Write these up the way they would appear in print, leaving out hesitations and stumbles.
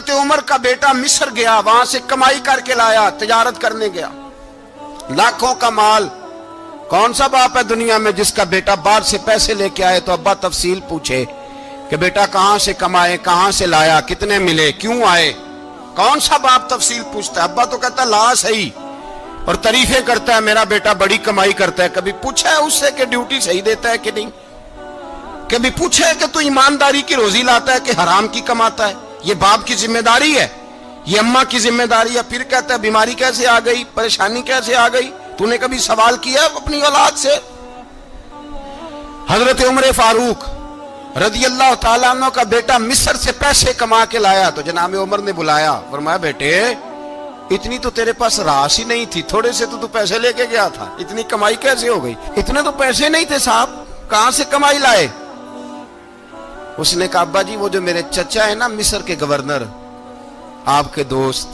حضرت عمر کا بیٹا مصر گیا، وہاں سے کمائی کر کے لایا، تجارت کرنے گیا، لاکھوں کا مال۔ کون سا باپ ہے دنیا میں جس کا بیٹا باہر سے پیسے لے کے آئے تو ابا تفصیل پوچھے کہ بیٹا کہاں سے کمائے، کہاں سے لایا، کتنے ملے، کیوں آئے؟ کون سا باپ تفصیل پوچھتا ہے؟ ابا تو کہتا لا صحیح اور تعریفیں کرتا ہے، میرا بیٹا بڑی کمائی کرتا ہے۔ کبھی پوچھا ہے اس سے کہ ڈیوٹی صحیح دیتا ہے کہ نہیں؟ کبھی پوچھا ہے کہ تو ایمانداری کی روزی لاتا ہے کہ حرام کی کماتا ہے؟ یہ باپ کی ذمہ داری ہے، یہ اماں کی ذمہ داری ہے۔ پھر کہتا ہے بیماری کیسے آ گئی، پریشانی کیسے آ گئی؟ تو نے کبھی سوال کیا اپنی اولاد سے؟ حضرت عمر فاروق رضی اللہ تعالیٰ عنہ کا بیٹا مصر سے پیسے کما کے لایا تو جناب عمر نے بلایا، فرمایا بیٹے اتنی تو تیرے پاس راس ہی نہیں تھی، تھوڑے سے تو پیسے لے کے گیا تھا، اتنی کمائی کیسے ہو گئی؟ اتنے تو پیسے نہیں تھے صاحب، کہاں سے کمائی لائے؟ اس نے کہا ابا جی وہ جو میرے چچا ہے نا مصر کے گورنر، آپ کے دوست،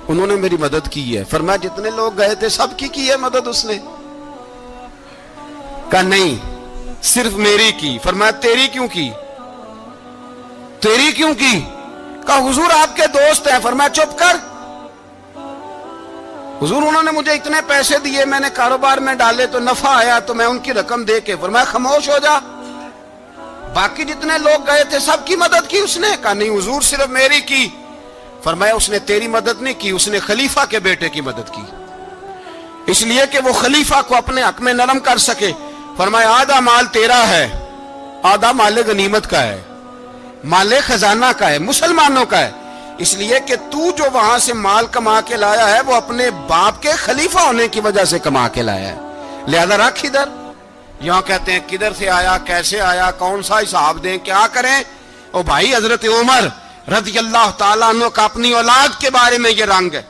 انہوں نے میری مدد کی ہے۔ فرمایا جتنے لوگ گئے تھے سب کی ہے مدد اس نے؟ کہا نہیں صرف میری کی۔ فرمایا تیری کیوں کی؟ تیری کیوں کی؟ کہا حضور آپ کے دوست ہیں۔ فرمایا چپ کر، حضور انہوں نے مجھے اتنے پیسے دیے، میں نے کاروبار میں ڈالے تو نفع آیا تو میں ان کی رقم دے کے۔ فرمایا خاموش ہو جا، باقی جتنے لوگ گئے تھے سب کی مدد کی اس نے؟ کہا نہیں حضور صرف میری کی۔ فرمایا اس نے تیری مدد نہیں کی، اس نے خلیفہ کے بیٹے کی مدد کی، اس لیے کہ وہ خلیفہ کو اپنے حق میں نرم کر سکے۔ فرمایا آدھا مال تیرا ہے، آدھا مال غنیمت کا ہے، مال خزانہ کا ہے، مسلمانوں کا ہے، اس لیے کہ تو جو وہاں سے مال کما کے لایا ہے وہ اپنے باپ کے خلیفہ ہونے کی وجہ سے کما کے لایا ہے، لہذا رکھ ادھر۔ یہاں کہتے ہیں کدھر سے آیا، کیسے آیا، کون سا حساب دیں، کیا کریں؟ او بھائی حضرت عمر رضی اللہ تعالیٰ عنہ کا اپنی اولاد کے بارے میں یہ رنگ ہے۔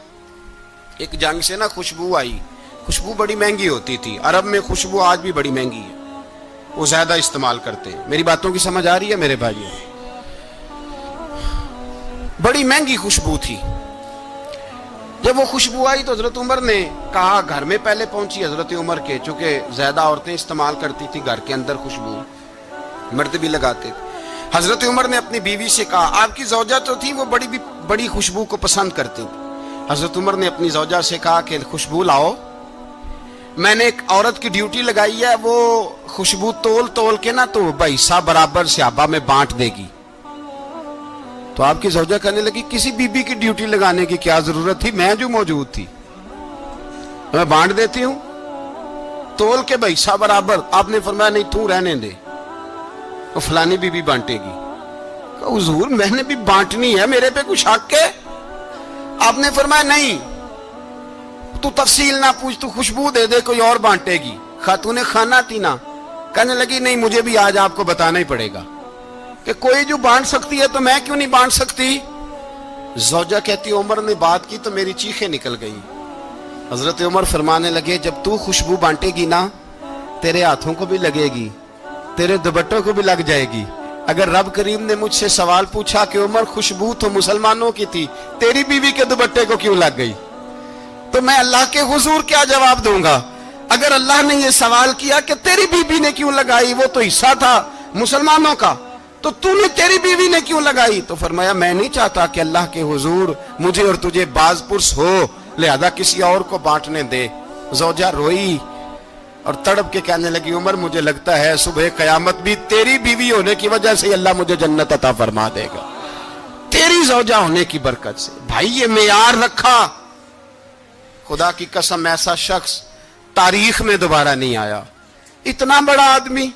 ایک جنگ سے نا خوشبو آئی، خوشبو بڑی مہنگی ہوتی تھی، عرب میں خوشبو آج بھی بڑی مہنگی ہے، وہ زیادہ استعمال کرتے ہیں۔ میری باتوں کی سمجھ آ رہی ہے میرے بھائیوں؟ بڑی مہنگی خوشبو تھی۔ جب وہ خوشبو آئی تو حضرت عمر نے کہا، گھر میں پہلے پہنچی حضرت عمر کے، چونکہ زیادہ عورتیں استعمال کرتی تھی گھر کے اندر خوشبو، مرد بھی لگاتے تھے۔ حضرت عمر نے اپنی بیوی سے کہا، آپ کی زوجہ تو تھی وہ بڑی خوشبو کو پسند کرتی تھی۔ حضرت عمر نے اپنی زوجہ سے کہا کہ خوشبو لاؤ، میں نے ایک عورت کی ڈیوٹی لگائی ہے، وہ خوشبو تول کے نا تو حصہ برابر صحابہ میں بانٹ دے گی۔ تو آپ کی زوجہ کہنے لگی کسی بی بی کی ڈیوٹی لگانے کی کیا ضرورت تھی، میں جو موجود تھی میں بانٹ دیتی ہوں تول کے حصہ برابر۔ آپ نے فرمایا نہیں تو رہنے دے، وہ فلانی بی بی بانٹے گی۔ حضور میں نے بھی بانٹنی ہے، میرے پہ کچھ حق ہے؟ آپ نے فرمایا نہیں، تو تفصیل نہ پوچھ، تو خوشبو دے دے، کوئی اور بانٹے گی۔ خاتون خانہ تھی نا، کہنے لگی نہیں مجھے بھی آج آپ کو بتانا ہی پڑے گا کہ کوئی جو بانٹ سکتی ہے تو میں کیوں نہیں بانٹ سکتی؟ زوجہ کہتی عمر نے بات کی تو میری چیخیں نکل گئی۔ حضرت عمر فرمانے لگے جب تو خوشبو بانٹے گی نا تیرے ہاتھوں کو بھی لگے گی، تیرے دوپٹوں کو بھی لگ جائے گی۔ اگر رب کریم نے مجھ سے سوال پوچھا کہ عمر خوشبو تو مسلمانوں کی تھی، تیری بیوی کے دوپٹے کو کیوں لگ گئی، تو میں اللہ کے حضور کیا جواب دوں گا؟ اگر اللہ نے یہ سوال کیا کہ تیری بیوی نے کیوں لگائی، وہ تو حصہ تھا مسلمانوں کا، تو نے تیری بیوی نے کیوں لگائی؟ تو فرمایا میں نہیں چاہتا کہ اللہ کے حضور مجھے اور تجھے باز پرس ہو، لہذا کسی اور کو بانٹنے دے۔ زوجہ روئی اور تڑپ کے کہنے لگی عمر مجھے لگتا ہے صبح قیامت بھی تیری بیوی ہونے کی وجہ سے اللہ مجھے جنت عطا فرما دے گا، تیری زوجہ ہونے کی برکت سے۔ بھائی یہ معیار رکھا، خدا کی قسم ایسا شخص تاریخ میں دوبارہ نہیں آیا۔ اتنا بڑا آدمی،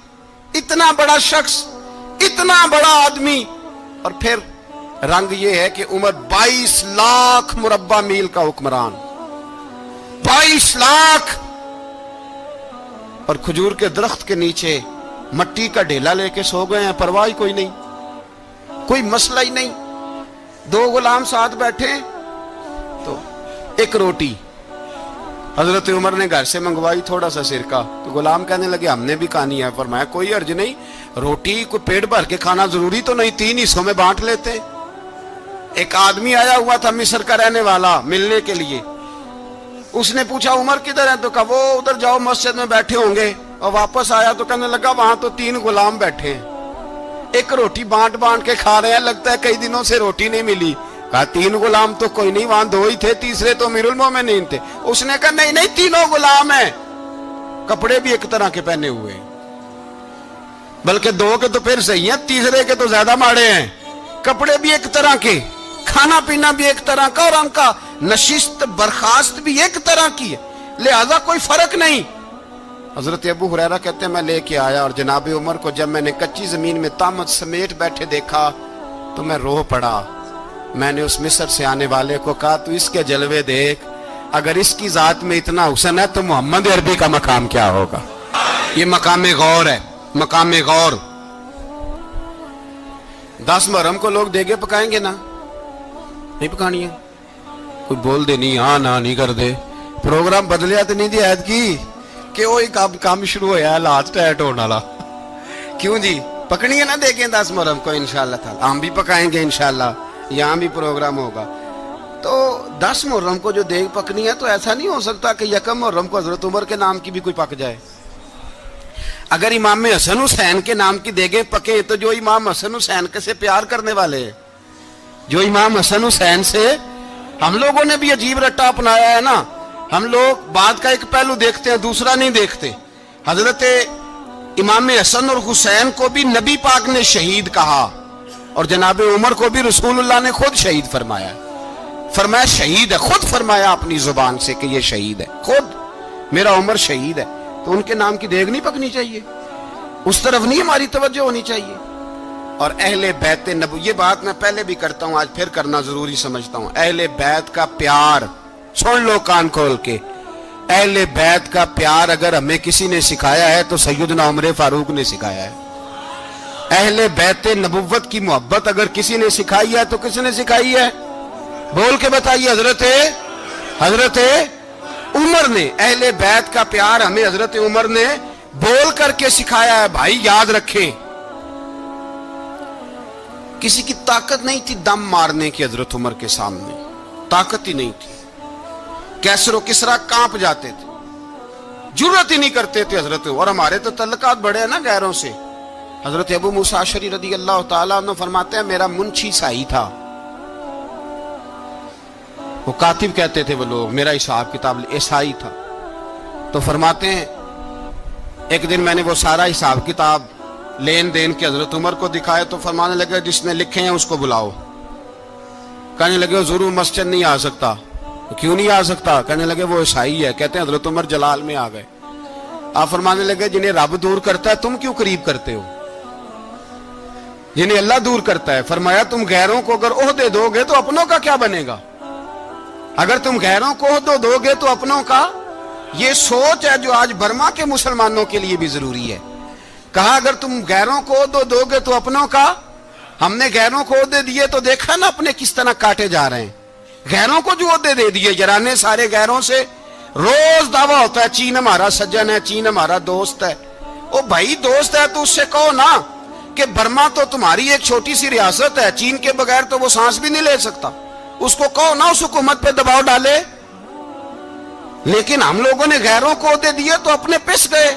اتنا بڑا شخص، اتنا بڑا آدمی، اور پھر رنگ یہ ہے کہ عمر 22 لاکھ مربع میل کا حکمران، 22 لاکھ، اور کھجور کے درخت کے نیچے مٹی کا ڈھیلا لے کے سو گئے ہیں، پرواہ کوئی نہیں، کوئی مسئلہ ہی نہیں۔ دو غلام ساتھ بیٹھے تو ایک روٹی حضرت عمر نے گھر سے منگوائی، تھوڑا سا سرکہ، تو غلام کہنے لگے ہم نے بھی کھانی ہے۔ فرمایا کوئی حرج نہیں، روٹی کو پیٹ بھر کے کھانا ضروری تو نہیں، 3 حصوں میں بانٹ لیتے۔ ایک آدمی آیا ہوا تھا مصر کا رہنے والا ملنے کے لیے، اس نے پوچھا عمر کدھر ہے، تو کہا وہ ادھر جاؤ مسجد میں بیٹھے ہوں گے، اور واپس آیا تو کہنے لگا وہاں تو 3 غلام بیٹھے ہیں۔ ایک روٹی بانٹ بانٹ کے کھا رہے ہیں, لگتا ہے کئی دنوں سے روٹی نہیں ملی. کہا 3 غلام تو کوئی نہیں, وہاں 2 ہی تھے, تیسرے تو امیر المومنین تھے. اس نے کہا نہیں نہیں 3 غلام ہیں, کپڑے بھی ایک طرح کے پہنے ہوئے, بلکہ 2 کے تو پھر صحیح ہیں, تیسرے کے تو زیادہ ماڑے ہیں. کپڑے بھی ایک طرح کے, کھانا پینا بھی ایک طرح کا, اور ان کا نشست برخاست بھی ایک طرح کی ہے, لہذا کوئی فرق نہیں. حضرت ابو ہریرہ کہتے ہیں میں لے کے آیا, اور جناب عمر کو جب میں نے کچی زمین میں تامت سمیٹ بیٹھے دیکھا تو میں رو پڑا. میں نے اس مصر سے آنے والے کو کہا تو اس کے جلوے دیکھ, اگر اس کی ذات میں اتنا حسن ہے تو محمد عربی کا مقام کیا ہوگا. یہ مقام غور ہے, مقام غور. 10 محرم کو لوگ دیگے پکائیں گے نا, نہیں پکانی ہے, کوئی بول دے نہیں ہاں نہ نہیں کر دے, پروگرام بدلیا تو نہیں دی عید کی کہ وہی کام شروع ہویا ہے لاسٹ ٹائٹ ہونے والا. کیوں جی, پکنی ہے نا دیکھیں 10 محرم کو انشاءاللہ تعالی, ہم بھی پکائیں گے انشاءاللہ, یہاں بھی پروگرام ہوگا. تو 10 محرم کو جو دیگ پکنی ہے تو ایسا نہیں ہو سکتا کہ 1 محرم کو حضرت عمر کے نام کی بھی کوئی پک جائے. اگر امام حسن حسین کے نام کی دیگیں پکیں تو جو امام حسن حسین کے سے پیار کرنے والے ہیں, جو امام حسن حسین سے, ہم لوگوں نے بھی عجیب رٹا اپنایا ہے نا, ہم لوگ بات کا ایک پہلو دیکھتے ہیں دوسرا نہیں دیکھتے. حضرت امام حسن اور حسین کو بھی نبی پاک نے شہید کہا, اور جناب عمر کو بھی رسول اللہ نے خود شہید فرمایا. فرمایا شہید ہے, خود فرمایا اپنی زبان سے کہ یہ شہید ہے, خود میرا عمر شہید ہے. تو ان کے نام کی دیگ نہیں پکنی چاہیے, اس طرف نہیں ہماری توجہ ہونی چاہیے. اور اہل بیت نبو, یہ بات میں پہلے بھی کرتا ہوں, آج پھر کرنا ضروری سمجھتا ہوں. اہل بیت کا پیار سن لو کان کھول کے, اہل بیت کا پیار اگر ہمیں کسی نے سکھایا ہے تو سیدنا عمر فاروق نے سکھایا ہے. اہل بیت نبوت کی محبت اگر کسی نے سکھائی ہے تو کس نے سکھائی ہے, بول کے بتائیے. حضرت عمر نے. اہل بیت کا پیار ہمیں حضرت عمر نے بول کر کے سکھایا ہے. بھائی یاد رکھیں, کسی کی طاقت نہیں تھی دم مارنے کی حضرت عمر کے سامنے, طاقت ہی نہیں تھی. کیسر و کسرا کانپ جاتے تھے, جرت ہی نہیں کرتے تھے حضرت. اور ہمارے تو تعلقات بڑے ہیں نا غیروں سے. حضرت ابو موسیٰ اشعری رضی اللہ تعالیٰ عنہ فرماتے ہیں میرا منشی سائی تھا, وہ کاتب کہتے تھے وہ لوگ, میرا حساب کتاب عیسائی تھا. تو فرماتے ہیں ایک دن میں نے وہ سارا حساب کتاب لین دین کے حضرت عمر کو دکھائے تو فرمانے لگے جس نے لکھے ہیں اس کو بلاؤ. کہنے لگے وہ ضرور مسجد نہیں آ سکتا. کیوں نہیں آ سکتا؟ کہنے لگے وہ عیسائی ہے. کہتے ہیں حضرت عمر جلال میں آ گئے. آپ فرمانے لگے جنہیں رب دور کرتا ہے تم کیوں قریب کرتے ہو, جنہیں اللہ دور کرتا ہے. فرمایا تم غیروں کو اگر عہدے دو گے تو اپنوں کا کیا بنے گا, اگر تم غیروں کو عہدے دو گے تو اپنوں کا. یہ سوچ ہے جو آج برما کے مسلمانوں کے لیے بھی ضروری ہے. کہا اگر تم غیروں کو عہدے دو گے تو اپنوں کا. ہم نے غیروں کو عہدے دیے تو دیکھا نا اپنے کس طرح کاٹے جا رہے ہیں. غیروں کو جو عہدے دے دیے جرانے سارے غیروں سے, روز دعویٰ ہوتا ہے چین ہمارا سجن ہے, چین ہمارا دوست ہے. او بھائی دوست ہے تو اس سے کہو نا کہ برما تو تمہاری ایک چھوٹی سی ریاست ہے, چین کے بغیر تو وہ سانس بھی نہیں لے سکتا. اس کو کہو نا اس حکومت پہ دباؤ ڈالے. لیکن ہم لوگوں نے غیروں کو عہدے دیے تو اپنے پس گئے.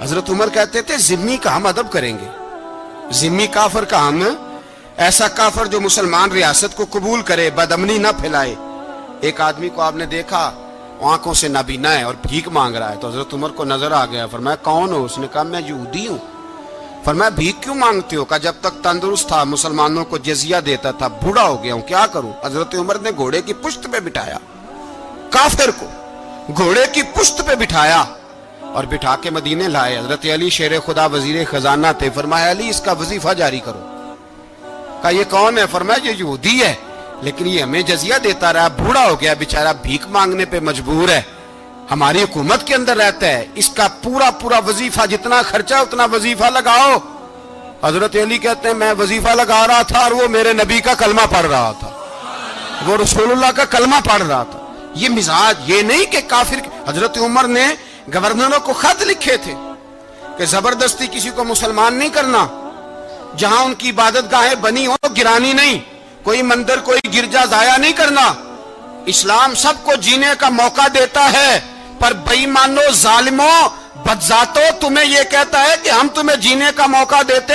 حضرت عمر کہتے تھے ذمی کا ہم ادب کریں گے, ذمی کافر کا ہم, ایسا کافر جو مسلمان ریاست کو قبول کرے, بدامنی نہ پھیلائے. ایک آدمی کو آپ نے دیکھا آنکھوں سے نابینا ہے اور بھیک مانگ رہا ہے, تو حضرت عمر کو نظر آ گیا. فرمایا کون ہو؟ اس نے کہا میں یہودی ہوں. فرمایا بھیک کیوں مانگتے ہو؟ کہا جب تک تندرست تھا مسلمانوں کو جزیہ دیتا تھا, بوڑھا ہو گیا ہوں کیا کروں. حضرت عمر نے گھوڑے کی پشت پہ بٹھایا, کافر کو گھوڑے کی پشت پہ بٹھایا اور بٹھا کے مدینے لائے. حضرت علی شیر خدا وزیر خزانہ تھے. فرمایا علی اس کا وظیفہ جاری کرو. کہا یہ کون ہے؟ فرمایا یہ یہودی ہے لیکن یہ ہمیں جزیہ دیتا رہا, بوڑھا ہو گیا بیچارہ, بھیک مانگنے پہ مجبور ہے, ہماری حکومت کے اندر رہتا ہے, اس کا پورا وظیفہ جتنا خرچہ اتنا وظیفہ لگاؤ. حضرت علی کہتے ہیں میں وظیفہ لگا رہا تھا اور وہ میرے نبی کا کلمہ پڑھ رہا تھا, وہ رسول اللہ کا کلمہ پڑھ رہا تھا. یہ مزاج, یہ نہیں کہ کافر. حضرت عمر نے گورنروں کو خط لکھے تھے کہ زبردستی کسی کو مسلمان نہیں کرنا, جہاں ان کی عبادت گاہیں بنی ہو گرانی نہیں, کوئی مندر کوئی گرجا ضائع نہیں کرنا. اسلام سب کو جینے کا موقع دیتا ہے, پر بے ایمانوں ظالموں بدذاتوں تمہیں یہ کہتا ہے کہ ہم تمہیں جینے کا موقع دیتے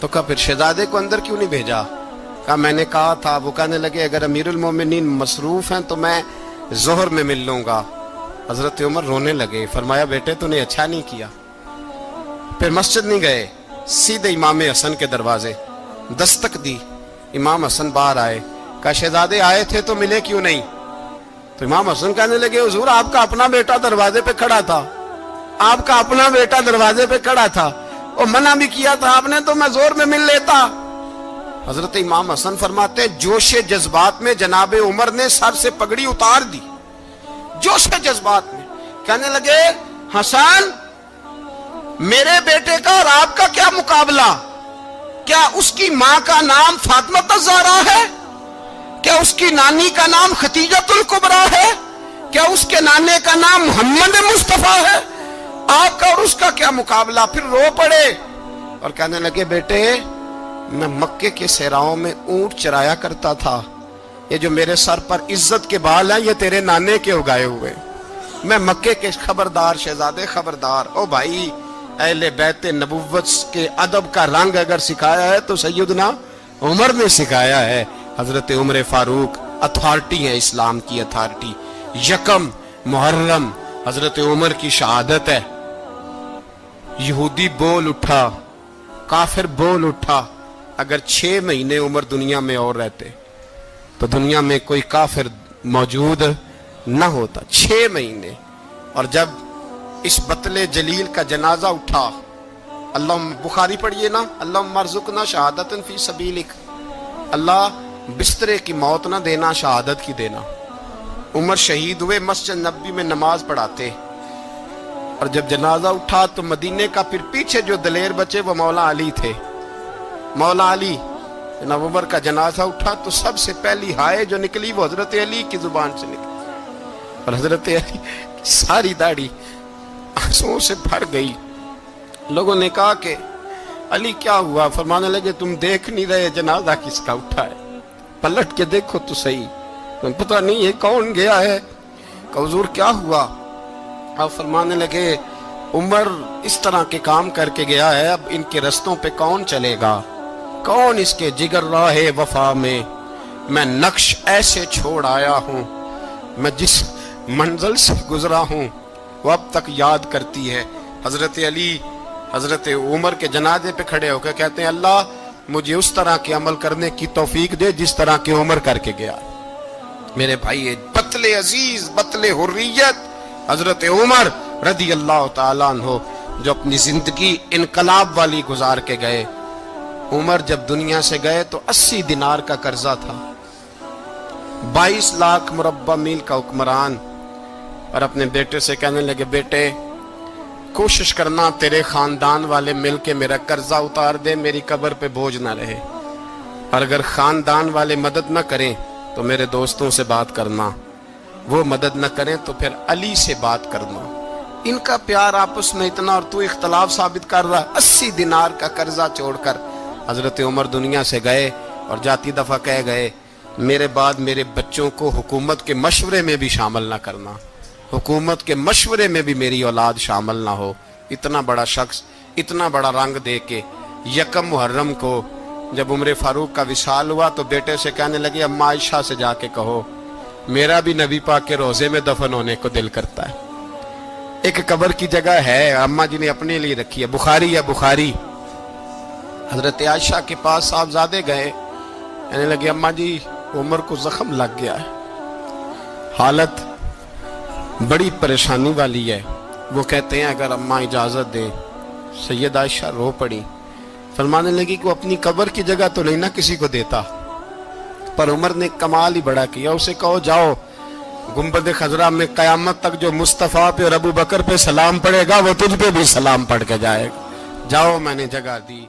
تو کہا پھر شہزادے کو اندر کیوں نہیں بھیجا؟ کہا میں نے کہا تھا. وہ کہنے لگے اگر امیر المومنین مصروف ہیں تو میں ظہر میں مل لوں گا. حضرت عمر رونے لگے. فرمایا بیٹے تو نے اچھا نہیں کیا. پھر مسجد نہیں گئے, سیدھے امام حسن کے دروازے دستک دی. امام حسن باہر آئے. کہا شہزادے آئے تھے تو ملے کیوں نہیں؟ تو امام حسن کہنے لگے حضور آپ کا اپنا بیٹا دروازے پہ کھڑا تھا, آپ کا اپنا بیٹا دروازے پہ کھڑا تھا, اور منع بھی کیا تھا آپ نے, تو میں زور میں مل لیتا. حضرت امام حسن فرماتے ہیں جوش جذبات میں جناب عمر نے سر سے پگڑی اتار دی. جوش جذبات میں کہنے لگے حسن میرے بیٹے کا اور آپ کا کیا مقابلہ؟ کیا اس کی ماں کا نام فاطمہ الزہرا ہے؟ کیا اس کی نانی کا نام خدیجۃ الکبریٰ ہے؟ کیا اس کے نانے کا نام محمد مصطفیٰ ہے؟ آپ کا اور اس کا کیا مقابلہ؟ پھر رو پڑے اور کہنے لگے بیٹے میں مکے کے صحراؤں میں اونٹ چرایا کرتا تھا, یہ جو میرے سر پر عزت کے بال ہیں یہ تیرے نانے کے اگائے ہوئے. میں مکے کے خبردار شہزادے خبردار. او بھائی اہل بیت نبوت کے ادب کا رنگ اگر سکھایا ہے تو سیدنا عمر نے سکھایا ہے. حضرت عمر فاروق اتھارٹی ہے, اسلام کی اتھارٹی. یکم محرم حضرت عمر کی شہادت ہے. یہودی بول اٹھا, کافر بول اٹھا. اگر 6 مہینے عمر دنیا میں اور رہتے تو دنیا میں کوئی کافر موجود نہ ہوتا. 6 مہینے. اور جب اس بطل جلیل کا جنازہ اٹھا, اللہ بخاری پڑھیے نا, اللہم ارزقنا شہادت فی سبیلک, اللہ بسترے کی موت نہ دینا, شہادت کی دینا. عمر شہید ہوئے, مسجد نبوی میں نماز پڑھاتے, اور جب جنازہ اٹھا تو مدینے کا پھر پیچھے جو دلیر بچے وہ مولا علی تھے. مولا علی جناب عمر کا جنازہ اٹھا تو سب سے پہلی ہائے جو نکلی وہ حضرت علی کی زبان سے نکلی, اور حضرت علی کی ساری داڑھی آنسوؤں سے بھر گئی. لوگوں نے کہا کہ علی کیا ہوا؟ فرمانے لگے تم دیکھ نہیں رہے جنازہ کس کا اٹھا ہے, پلٹ کے دیکھو تو صحیح, تم پتہ نہیں یہ کون گیا ہے. کہ حضور کیا ہوا؟ آپ فرمانے لگے عمر اس طرح کے کام کر کے گیا ہے, اب ان کے رستوں پہ کون چلے گا؟ کون اس کے جگر راہ وفا میں؟ میں نقش ایسے چھوڑ آیا ہوں, میں جس منزل سے گزرا ہوں وہ اب تک یاد کرتی ہے. حضرت علی حضرت عمر کے جنازے پہ کھڑے ہو کے کہتے ہیں اللہ مجھے اس طرح کے عمل کرنے کی توفیق دے جس طرح کے عمر کر کے گیا. میرے بھائی بطل عزیز, بطل حریت حضرت عمر رضی اللہ تعالیٰ عنہ جو اپنی زندگی انقلاب والی گزار کے گئے. عمر جب دنیا سے گئے تو 80 دینار کا قرضہ تھا, 22 لاکھ مربع میل کا حکمران, اور اپنے بیٹے سے کہنے لگے بیٹے کوشش کرنا تیرے خاندان والے مل کے میرا قرضہ اتار دے, میری قبر پہ بوجھ نہ رہے, اور اگر خاندان والے مدد نہ کریں تو میرے دوستوں سے بات کرنا, وہ مدد نہ کریں تو پھر علی سے بات کرنا. ان کا پیار آپس میں اتنا, اور تو اختلاف ثابت کر رہا. 80 دینار کا قرضہ چھوڑ کر حضرت عمر دنیا سے گئے, اور جاتی دفعہ کہہ گئے میرے بعد میرے بچوں کو حکومت کے مشورے میں بھی شامل نہ کرنا, حکومت کے مشورے میں بھی میری اولاد شامل نہ ہو. اتنا بڑا شخص اتنا بڑا رنگ دے کے یکم محرم کو جب عمر فاروق کا وصال ہوا تو بیٹے سے کہنے لگے اماں عائشہ سے جا کے کہو میرا بھی نبی پاک کے روزے میں دفن ہونے کو دل کرتا ہے. ایک قبر کی جگہ ہے اماں جی نے اپنے لیے رکھی ہے, بخاری ہے بخاری. حضرت عائشہ کے پاس صاحبزادے گئے, کہنے لگے اماں جی عمر کو زخم لگ گیا ہے, حالت بڑی پریشانی والی ہے. وہ کہتے ہیں اگر اماں اجازت دیں. سید عائشہ رو پڑی, فرمانے لگی کہ وہ اپنی قبر کی جگہ تو نہیں نہ کسی کو دیتا, پر عمر نے کمال ہی بڑا کیا. اسے کہو جاؤ گنبد خضرا میں قیامت تک جو مصطفیٰ پہ اور ابو بکر پہ سلام پڑے گا وہ تجھ پہ بھی سلام پڑھ کے جائے گا, جاؤ میں نے جگہ دی.